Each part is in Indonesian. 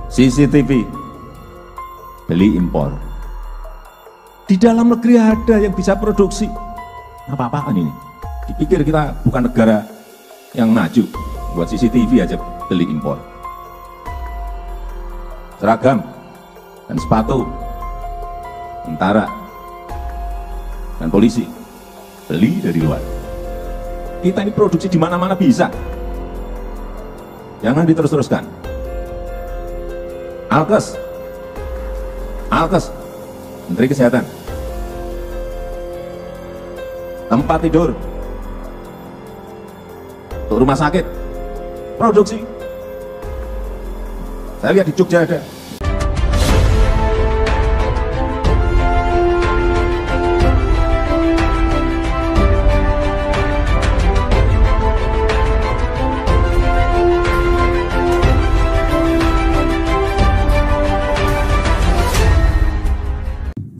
CCTV, beli impor. Di dalam negeri ada yang bisa produksi. Apa-apaan ini? Dipikir kita bukan negara yang maju, buat CCTV aja beli impor. Seragam dan sepatu, tentara dan polisi, beli dari luar. Kita ini produksi di mana-mana bisa. Jangan diterus-teruskan. Alkes, Menteri Kesehatan, tempat tidur, untuk rumah sakit, produksi. Saya lihat di Jogja ada.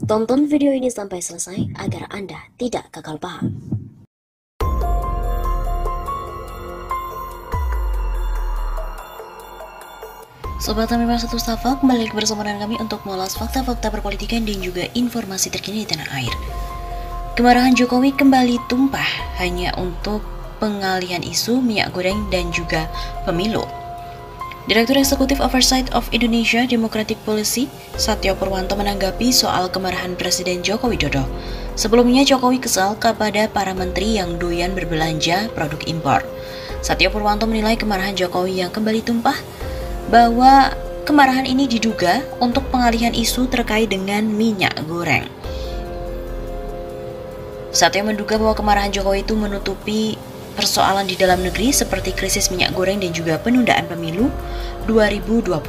Tonton video ini sampai selesai agar Anda tidak gagal paham. Sobat Tamimah Satu Safa, kembali bersama dengan kami untuk mengulas fakta-fakta perpolitikan dan juga informasi terkini di tanah air. Kemarahan Jokowi kembali tumpah hanya untuk pengalihan isu minyak goreng dan juga pemilu. Direktur Eksekutif Oversight of Indonesia Democratic Policy, Satyo Purwanto menanggapi soal kemarahan Presiden Joko Widodo. Sebelumnya Jokowi kesal kepada para menteri yang doyan berbelanja produk impor. Satyo Purwanto menilai kemarahan Jokowi yang kembali tumpah bahwa kemarahan ini diduga untuk pengalihan isu terkait dengan minyak goreng. Satyo menduga bahwa kemarahan Jokowi itu menutupi persoalan di dalam negeri seperti krisis minyak goreng dan juga penundaan pemilu 2024.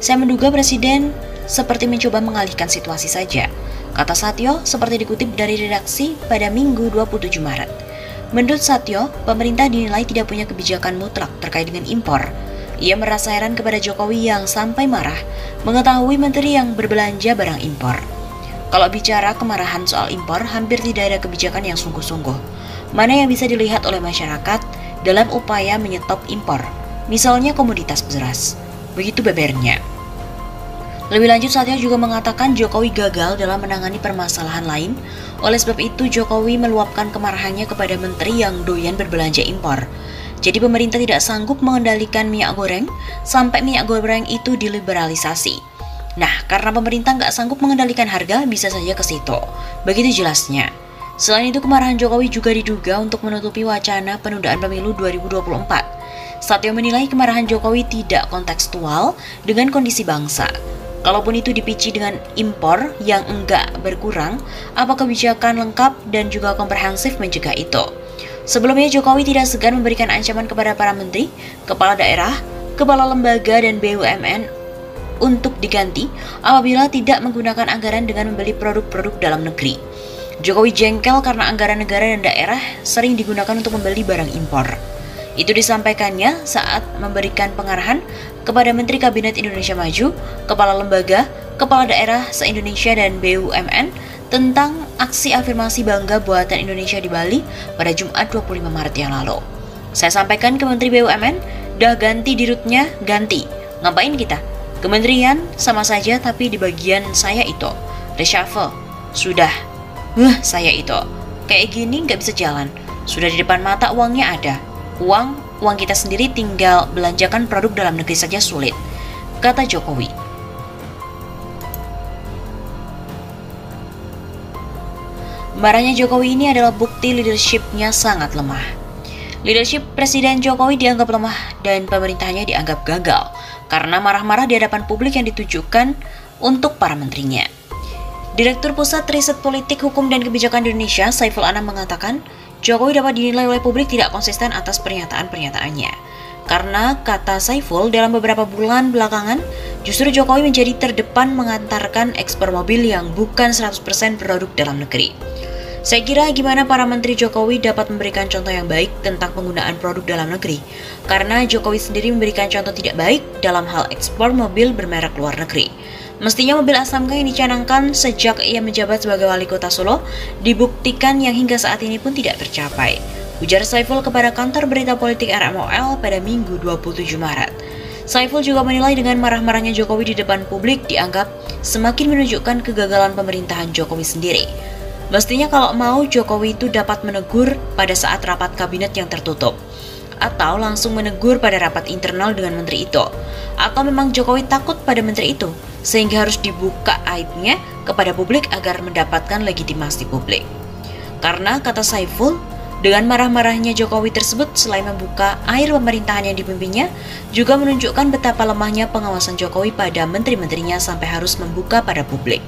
Saya menduga Presiden seperti mencoba mengalihkan situasi saja, kata Satyo seperti dikutip dari redaksi pada Minggu 27 Maret. Menurut Satyo, pemerintah dinilai tidak punya kebijakan mutlak terkait dengan impor. Ia merasa heran kepada Jokowi yang sampai marah mengetahui menteri yang berbelanja barang impor. Kalau bicara kemarahan soal impor, hampir tidak ada kebijakan yang sungguh-sungguh. Mana yang bisa dilihat oleh masyarakat dalam upaya menyetop impor, misalnya komoditas beras. Begitu bebernya. Lebih lanjut, Satyo juga mengatakan Jokowi gagal dalam menangani permasalahan lain. Oleh sebab itu, Jokowi meluapkan kemarahannya kepada menteri yang doyan berbelanja impor. Jadi pemerintah tidak sanggup mengendalikan minyak goreng sampai minyak goreng itu diliberalisasi. Nah, karena pemerintah nggak sanggup mengendalikan harga, bisa saja ke situ. Begitu jelasnya. Selain itu, kemarahan Jokowi juga diduga untuk menutupi wacana penundaan pemilu 2024. Satyo menilai kemarahan Jokowi tidak kontekstual dengan kondisi bangsa. Kalaupun itu dipicu dengan impor yang enggak berkurang, apa kebijakan lengkap dan juga komprehensif mencegah itu? Sebelumnya Jokowi tidak segan memberikan ancaman kepada para menteri, kepala daerah, kepala lembaga dan BUMN untuk diganti apabila tidak menggunakan anggaran dengan membeli produk-produk dalam negeri. Jokowi jengkel karena anggaran negara dan daerah sering digunakan untuk membeli barang impor. Itu disampaikannya saat memberikan pengarahan kepada Menteri Kabinet Indonesia Maju, Kepala Lembaga, Kepala Daerah se-Indonesia dan BUMN tentang aksi afirmasi bangga buatan Indonesia di Bali pada Jumat 25 Maret yang lalu. Saya sampaikan ke Menteri BUMN, dah ganti dirutnya, ganti. Ngapain kita? Kementerian sama saja tapi di bagian saya itu. Reshuffle. Sudah. Saya itu. Kayak gini nggak bisa jalan. Sudah di depan mata uangnya ada. Uang kita sendiri tinggal belanjakan produk dalam negeri saja sulit, kata Jokowi. Marahnya Jokowi ini adalah bukti leadership-nya sangat lemah. Leadership Presiden Jokowi dianggap lemah dan pemerintahnya dianggap gagal karena marah-marah di hadapan publik yang ditujukan untuk para menterinya. Direktur Pusat Riset Politik, Hukum dan Kebijakan Indonesia, Saiful Anam mengatakan, Jokowi dapat dinilai oleh publik tidak konsisten atas pernyataan-pernyataannya. Karena, kata Saiful, dalam beberapa bulan belakangan, justru Jokowi menjadi terdepan mengantarkan ekspor mobil yang bukan 100% produk dalam negeri. Saya kira gimana para menteri Jokowi dapat memberikan contoh yang baik tentang penggunaan produk dalam negeri. Karena Jokowi sendiri memberikan contoh tidak baik dalam hal ekspor mobil bermerek luar negeri. Mestinya mobil ASMK yang dicanangkan sejak ia menjabat sebagai wali kota Solo dibuktikan yang hingga saat ini pun tidak tercapai, ujar Saiful kepada kantor berita politik RMOL pada Minggu 27 Maret. Saiful juga menilai dengan marah-marahnya Jokowi di depan publik dianggap semakin menunjukkan kegagalan pemerintahan Jokowi sendiri. Mestinya kalau mau Jokowi itu dapat menegur pada saat rapat kabinet yang tertutup, atau langsung menegur pada rapat internal dengan menteri itu, atau memang Jokowi takut pada menteri itu sehingga harus dibuka aibnya kepada publik agar mendapatkan legitimasi publik. Karena kata Saiful, dengan marah-marahnya Jokowi tersebut selain membuka air pemerintahan yang dipimpinnya, juga menunjukkan betapa lemahnya pengawasan Jokowi pada menteri-menterinya sampai harus membuka pada publik.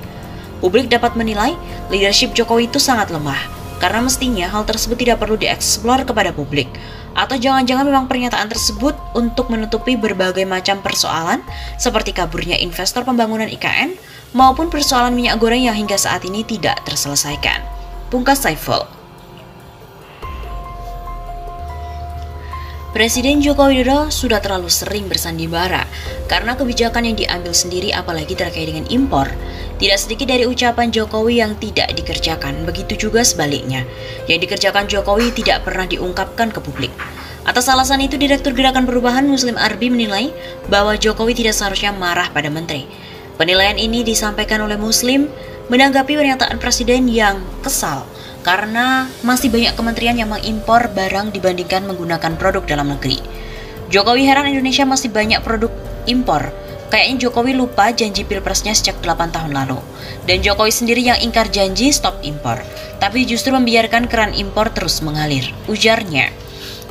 Publik dapat menilai leadership Jokowi itu sangat lemah, karena mestinya hal tersebut tidak perlu dieksplor kepada publik. Atau jangan-jangan memang pernyataan tersebut untuk menutupi berbagai macam persoalan seperti kaburnya investor pembangunan IKN maupun persoalan minyak goreng yang hingga saat ini tidak terselesaikan. Pungkas Saiful. Presiden Joko Widodo sudah terlalu sering bersandiwara karena kebijakan yang diambil sendiri apalagi terkait dengan impor. Tidak sedikit dari ucapan Jokowi yang tidak dikerjakan, begitu juga sebaliknya. Yang dikerjakan Jokowi tidak pernah diungkapkan ke publik. Atas alasan itu, Direktur Gerakan Perubahan Muslim Arbi menilai bahwa Jokowi tidak seharusnya marah pada menteri. Penilaian ini disampaikan oleh Muslim menanggapi pernyataan Presiden yang kesal karena masih banyak kementerian yang mengimpor barang dibandingkan menggunakan produk dalam negeri. Jokowi heran Indonesia masih banyak produk impor. Kayaknya Jokowi lupa janji pilpresnya sejak 8 tahun lalu. Dan Jokowi sendiri yang ingkar janji stop impor, tapi justru membiarkan keran impor terus mengalir, ujarnya.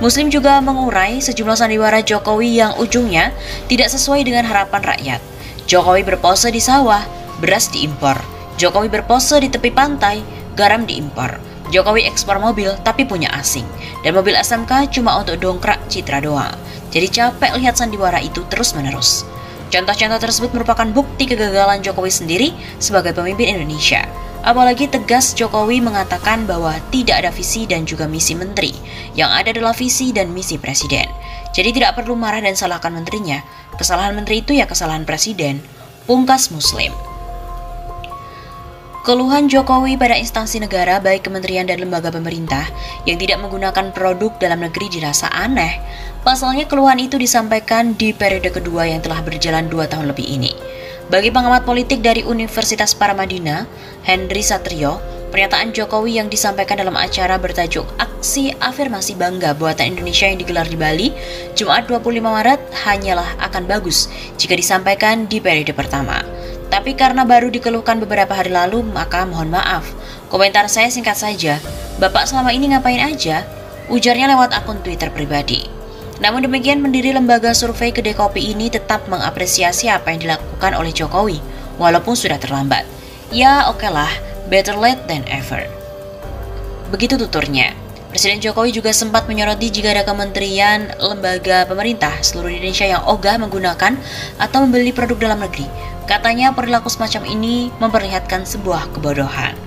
Muslim juga mengurai sejumlah sandiwara Jokowi yang ujungnya tidak sesuai dengan harapan rakyat. Jokowi berpose di sawah, beras diimpor. Jokowi berpose di tepi pantai, garam diimpor. Jokowi ekspor mobil tapi punya asing. Dan mobil SMK cuma untuk dongkrak citra doang. Jadi capek lihat sandiwara itu terus-menerus. Contoh-contoh tersebut merupakan bukti kegagalan Jokowi sendiri sebagai pemimpin Indonesia. Apalagi tegas Jokowi mengatakan bahwa tidak ada visi dan juga misi menteri. Yang ada adalah visi dan misi presiden. Jadi tidak perlu marah dan salahkan menterinya. Kesalahan menteri itu ya kesalahan presiden. Pungkas Muslim. Keluhan Jokowi pada instansi negara baik kementerian dan lembaga pemerintah yang tidak menggunakan produk dalam negeri dirasa aneh. Pasalnya keluhan itu disampaikan di periode kedua yang telah berjalan 2 tahun lebih ini. Bagi pengamat politik dari Universitas Paramadina, Henry Satrio, pernyataan Jokowi yang disampaikan dalam acara bertajuk Aksi Afirmasi Bangga Buatan Indonesia yang digelar di Bali, Jumat 25 Maret hanyalah akan bagus jika disampaikan di periode pertama. Tapi karena baru dikeluhkan beberapa hari lalu, maka mohon maaf. Komentar saya singkat saja, Bapak selama ini ngapain aja? Ujarnya lewat akun Twitter pribadi. Namun demikian, pendiri lembaga survei Kedai Kopi ini tetap mengapresiasi apa yang dilakukan oleh Jokowi, walaupun sudah terlambat. Ya oke lah, better late than ever. Begitu tuturnya. Presiden Jokowi juga sempat menyoroti jika ada kementerian, lembaga pemerintah seluruh Indonesia yang ogah menggunakan atau membeli produk dalam negeri. Katanya perilaku semacam ini memperlihatkan sebuah kebodohan.